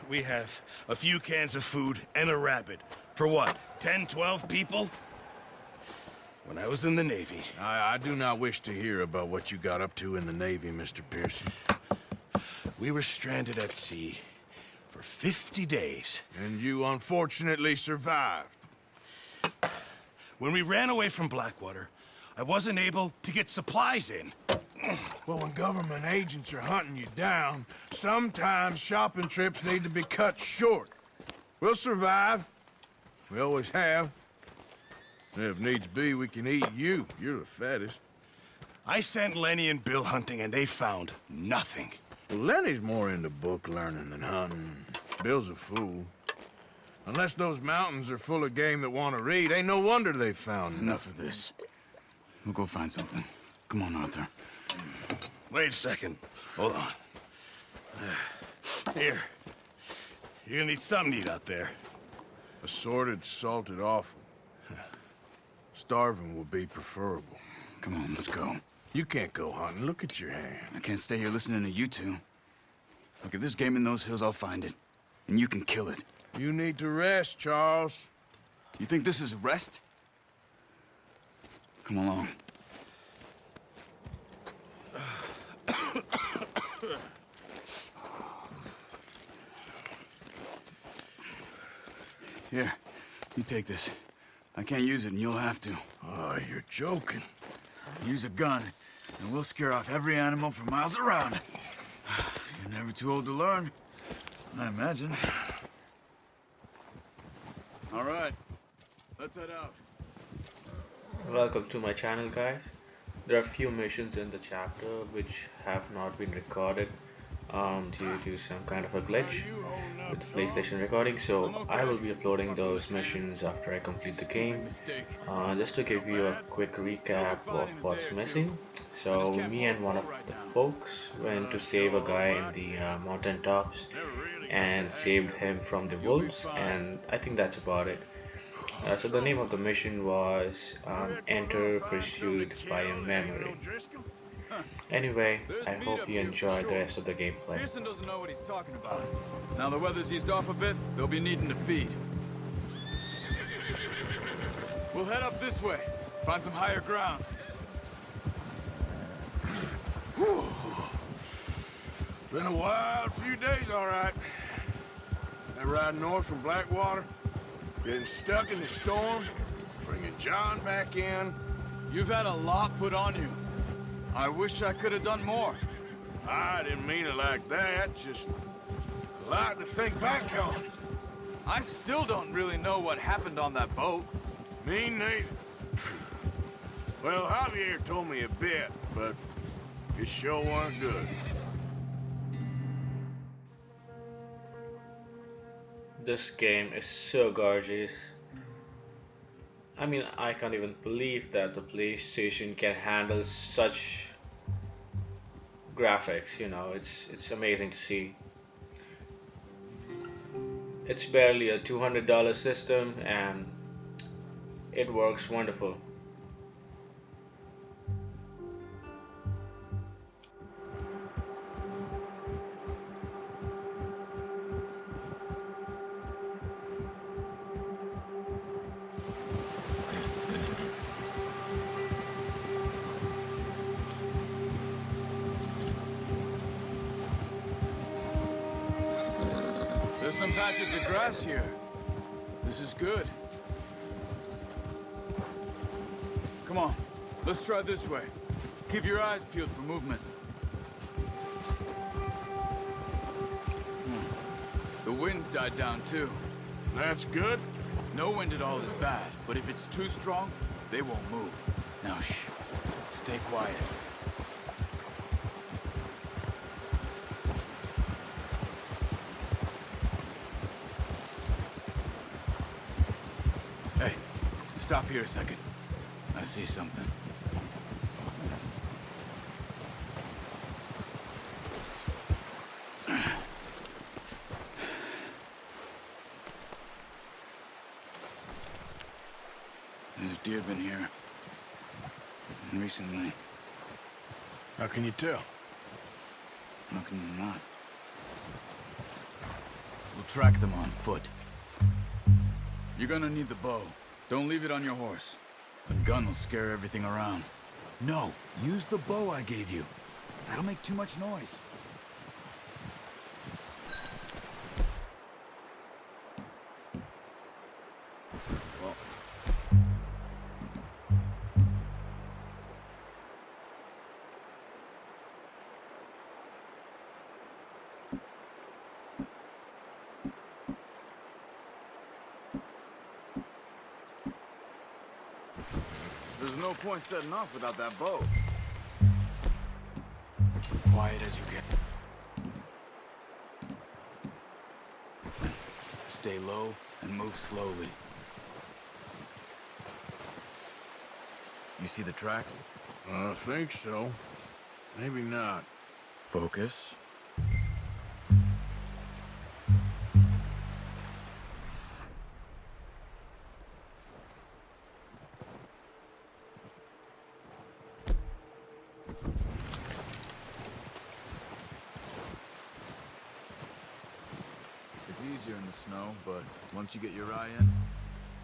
we have a few cans of food and a rabbit. For what, 10, 12 people? When I was in the Navy... I do not wish to hear about what you got up to in the Navy, Mr. Pearson. We were stranded at sea for 50 days. And you unfortunately survived. When we ran away from Blackwater, I wasn't able to get supplies in. Well, when government agents are hunting you down, sometimes shopping trips need to be cut short. We'll survive. We always have. If needs be, we can eat you. You're the fattest. I sent Lenny and Bill hunting, and they found nothing. Well, Lenny's more into book learning than hunting. Bill's a fool. Unless those mountains are full of game that want to read, ain't no wonder they found Enough of this. We'll go find something. Come on, Arthur. Wait a second. Hold on. Here. You're gonna need something to eat out there. Assorted, salted offal. Starving will be preferable. Come on, let's go. You can't go hunting. Look at your hand. I can't stay here listening to you two. Look, if there's game in those hills, I'll find it. And you can kill it. You need to rest, Charles. You think this is rest? Come along. Here, you take this. I can't use it, and you'll have to. Oh, you're joking. Use a gun, and we'll scare off every animal for miles around. You're never too old to learn, I imagine. All right, let's head out. Welcome to my channel, guys. There are a few missions in the chapter which have not been recorded due to some kind of a glitch with the PlayStation recording, so I will be uploading those missions after I complete the game. Just to give you a quick recap of what's missing. So me and one of the folks went to save a guy in the mountain tops and saved him from the wolves, and I think that's about it. So the name of the mission was Enter Pursued by a Memory. Anyway, I hope you enjoyed the rest of the gameplay. Pearson doesn't know what he's talking about. Now the weather's eased off a bit, they'll be needing to feed. We'll head up this way, find some higher ground. Whew. Been a wild few days, all right. That ride north from Blackwater, getting stuck in the storm, bringing John back in. You've had a lot put on you. I wish I could have done more. I didn't mean it like that, just a lot to think back on. I still don't really know what happened on that boat. Me neither. Well, Javier told me a bit, but it sure weren't good. This game is so gorgeous. I mean, I can't even believe that the PlayStation can handle such graphics, you know, it's amazing to see. It's barely a $200 system and it works wonderful. There's some patches of grass here. This is good. Come on, let's try this way. Keep your eyes peeled for movement. The wind's died down too. That's good. No wind at all is bad, but if it's too strong, they won't move. Now shh, stay quiet. Hey, stop here a second. I see something. There's deer been here. Recently. How can you tell? How can you not? We'll track them on foot. You're gonna need the bow. Don't leave it on your horse. A gun will scare everything around. No, use the bow I gave you. That'll make too much noise. Well, There's no point setting off without that bow. quiet as you get. Stay low and move slowly. You see the tracks? I think so. Maybe not. Focus. It's easier in the snow, but once you get your eye in,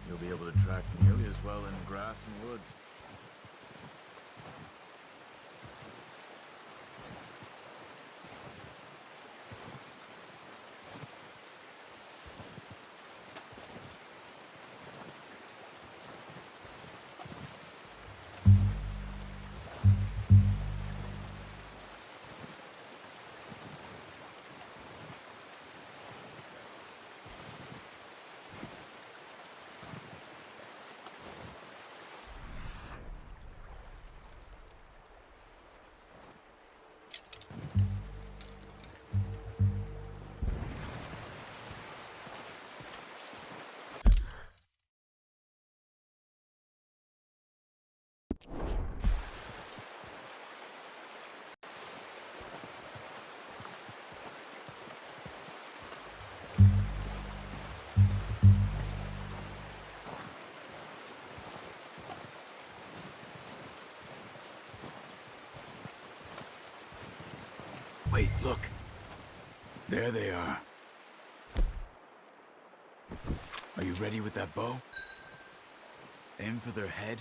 you'll be able to track nearly as well in grass and woods. Wait, look. There they are. Are you ready with that bow? Aim for their head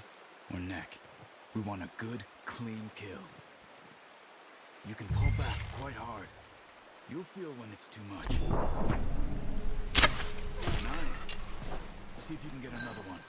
or neck. We want a good, clean kill. You can pull back quite hard. You'll feel when it's too much. Nice. See if you can get another one.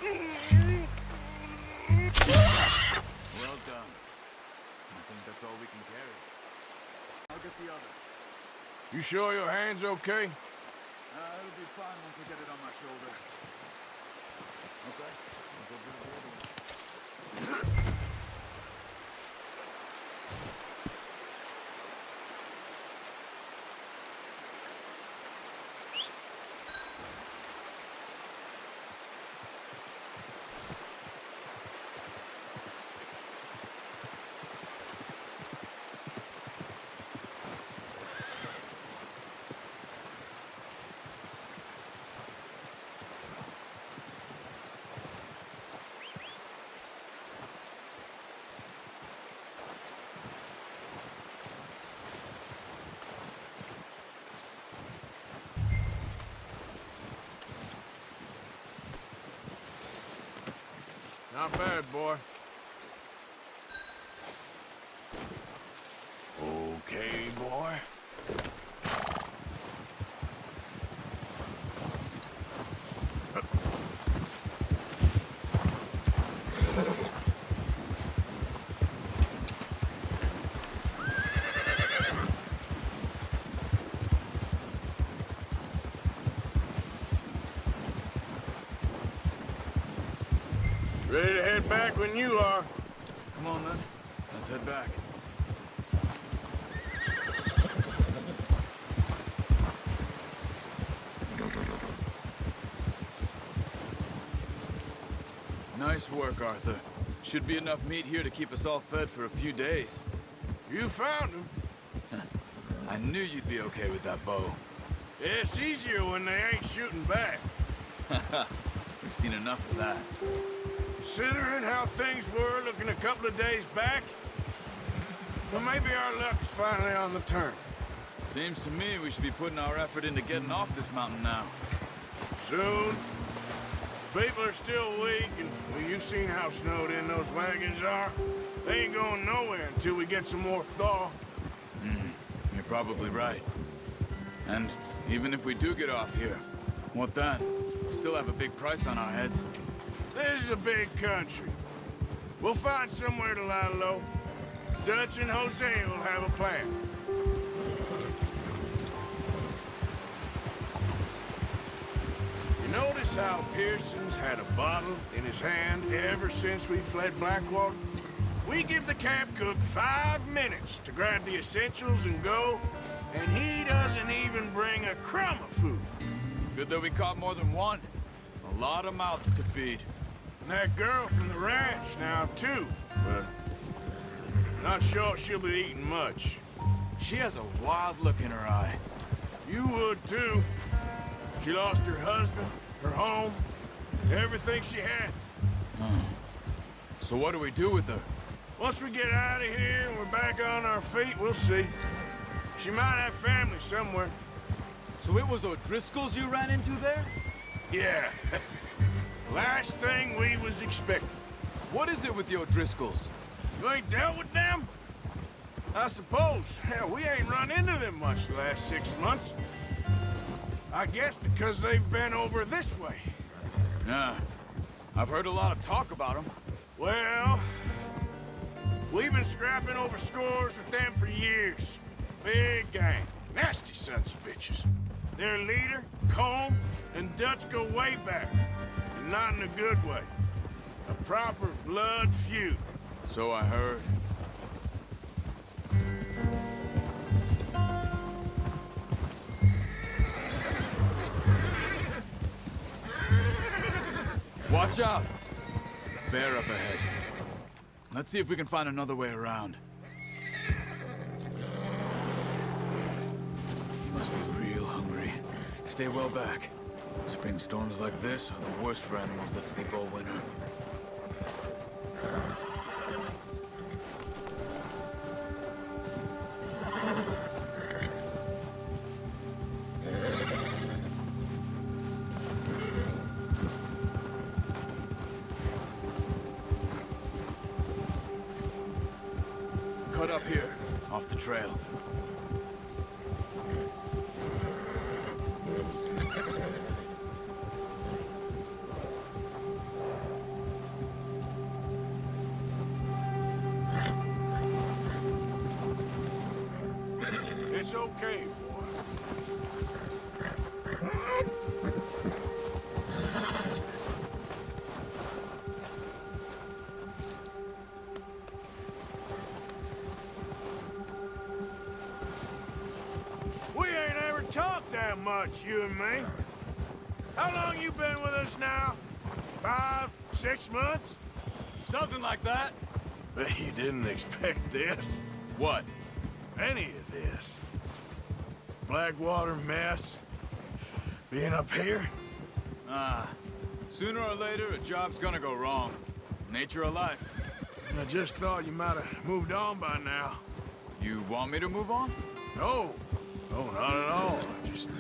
Well done. I think that's all we can carry. I'll get the other. You sure your hand's okay? It'll be fine once I get it on my shoulder. Okay. I'll go grab the other one. Not bad, boy. Okay, boy. Ready to head back when you are. Come on, then. Let's head back. Nice work, Arthur. Should be enough meat here to keep us all fed for a few days. You found him. I knew you'd be okay with that bow. It's easier when they ain't shooting back. We've seen enough of that. Considering how things were looking a couple of days back, well, maybe our luck's finally on the turn. Seems to me we should be putting our effort into getting off this mountain now. Soon. People are still weak, and well, you've seen how snowed in those wagons are. They ain't going nowhere until we get some more thaw. You're probably right. And even if we do get off here, what then? We still have a big price on our heads. This is a big country. We'll find somewhere to lie low. Dutch and Hosea will have a plan. You notice how Pearson's had a bottle in his hand ever since we fled Blackwater? We give the camp cook 5 minutes to grab the essentials and go, and he doesn't even bring a crumb of food. Good that we caught more than one. A lot of mouths to feed. And that girl from the ranch now, too, but not sure she'll be eating much. She has a wild look in her eye. You would, too. She lost her husband, her home, everything she had. So what do we do with her? Once we get out of here and we're back on our feet, we'll see. She might have family somewhere. So it was O'Driscoll's you ran into there? Yeah. Last thing we was expecting. What is it with the O'Driscolls? You ain't dealt with them? I suppose. Hell, we ain't run into them much the last 6 months. I guess because they've been over this way. Nah. I've heard a lot of talk about them. Well, we've been scrapping over scores with them for years. Big gang. Nasty sons of bitches. Their leader, Colm, and Dutch go way back. And not in a good way. A proper blood feud. So I heard. Watch out! Bear up ahead. Let's see if we can find another way around. You must be real hungry. Stay well back. Spring storms like this are the worst for animals that sleep all winter. Cut up here, off the trail. It's okay, boy. We ain't ever talked that much, you and me. How long you been with us now? 5, 6 months? Something like that. Bet you didn't expect this. What? Any of this. Blackwater mess. Being up here? Sooner or later, a job's gonna go wrong. Nature of life. I just thought you might have moved on by now. You want me to move on? No. No, not at all. I just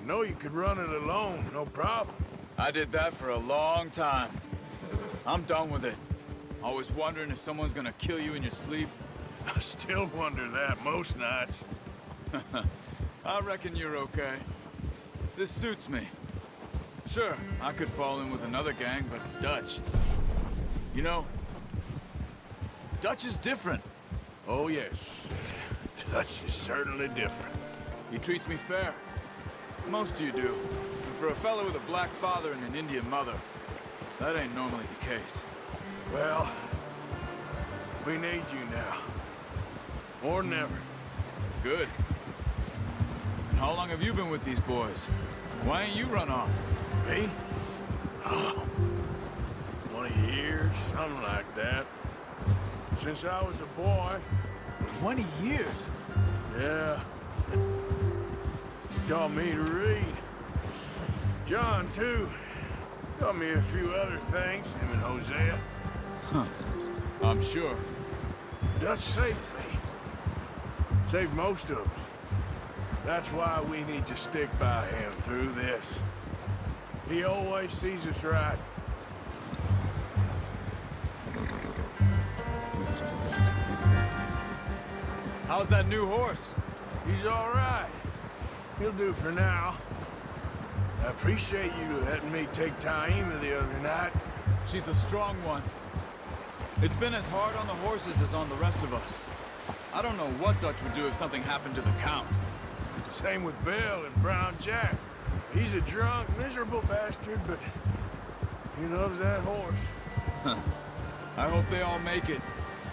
know you could run it alone, no problem. I did that for a long time. I'm done with it. Always wondering if someone's gonna kill you in your sleep. I still wonder that most nights. I reckon you're okay. This suits me. Sure, I could fall in with another gang, but Dutch... You know, Dutch is different. Oh, yes. Dutch is certainly different. He treats me fair. Most of you do. And for a fellow with a black father and an Indian mother, that ain't normally the case. Well, we need you now. More than ever. Good. And how long have you been with these boys? Why ain't you run off? Me? Oh, 20 years, something like that. Since I was a boy. 20 years? Yeah. Taught me to read. John, too. Taught me a few other things, him and Hosea. I'm sure. Dutch saved me. Saved most of us. That's why we need to stick by him through this. He always sees us right. How's that new horse? He's all right. He'll do for now. I appreciate you letting me take Taima the other night. She's a strong one. It's been as hard on the horses as on the rest of us. I don't know what Dutch would do if something happened to the Count. Same with Bill and Brown Jack. He's a drunk, miserable bastard, but he loves that horse. I hope they all make it.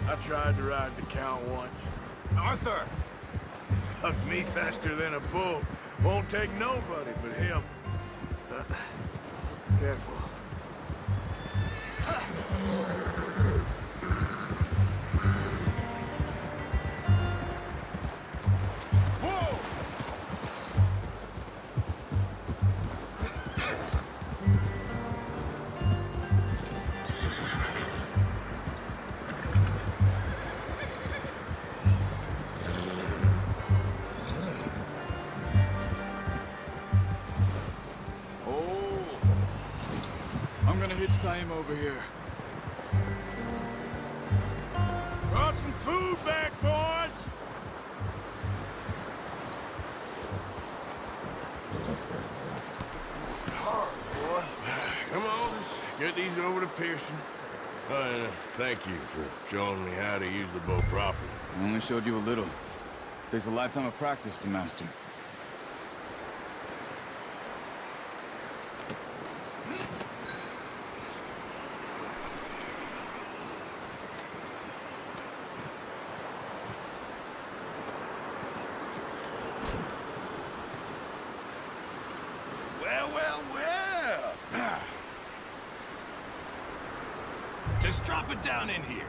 I tried to ride the Count once. Arthur! Hugged me faster than a bull. Won't take nobody but him. Careful. Whoa! I'm gonna hitch Taima over here. Brought some food back, boys! Hard, boy. Come on, let's get these over to Pearson. And thank you for showing me how to use the bow properly. I only showed you a little. Takes a lifetime of practice to master. Well, well, well. Just drop it down in here.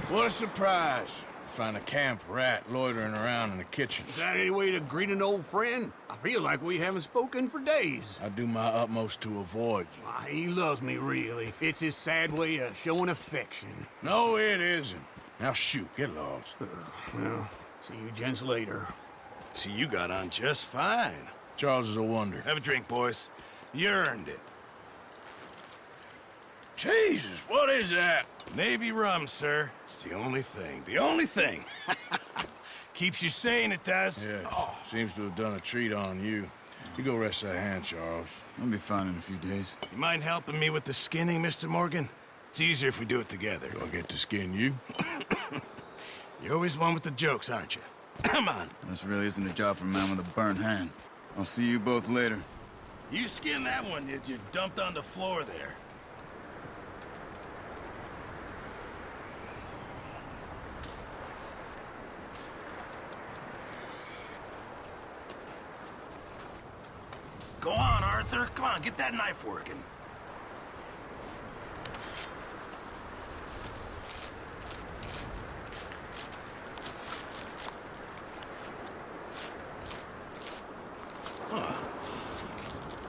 What a surprise. Find a camp rat loitering around in the kitchen. Is that any way to greet an old friend? I feel like we haven't spoken for days. I do my utmost to avoid you. Why, he loves me, really. It's his sad way of showing affection. No, it isn't. Now shoot, get lost. Well, see you gents later. See, you got on just fine. Charles is a wonder. Have a drink, boys. You earned it. Jesus, what is that? Navy rum, sir. It's the only thing. The only thing. Keeps you sane, it does. Yes, seems to have done a treat on you. You go rest that hand, Charles. I'll be fine in a few days. You mind helping me with the skinning, Mr. Morgan? It's easier if we do it together. Do I get to skin you? You're always one with the jokes, aren't you? Come on. This really isn't a job for a man with a burnt hand. I'll see you both later. You skinned that one that you dumped on the floor there. Go on, Arthur. Come on, get that knife working.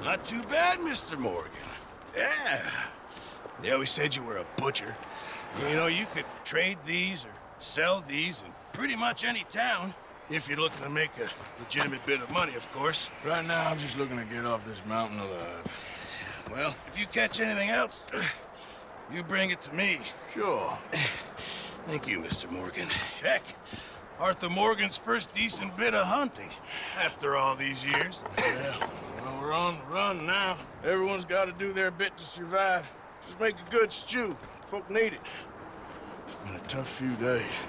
Not too bad, Mr. Morgan. Yeah. They always said you were a butcher. You know, you could trade these or sell these in pretty much any town. If you're looking to make a legitimate bit of money, of course. Right now, I'm just looking to get off this mountain alive. Well, if you catch anything else, you bring it to me. Sure. Thank you, Mr. Morgan. Heck, Arthur Morgan's first decent bit of hunting after all these years. Yeah. Well, we're on the run now. Everyone's got to do their bit to survive. Just make a good stew. Folk need it. It's been a tough few days.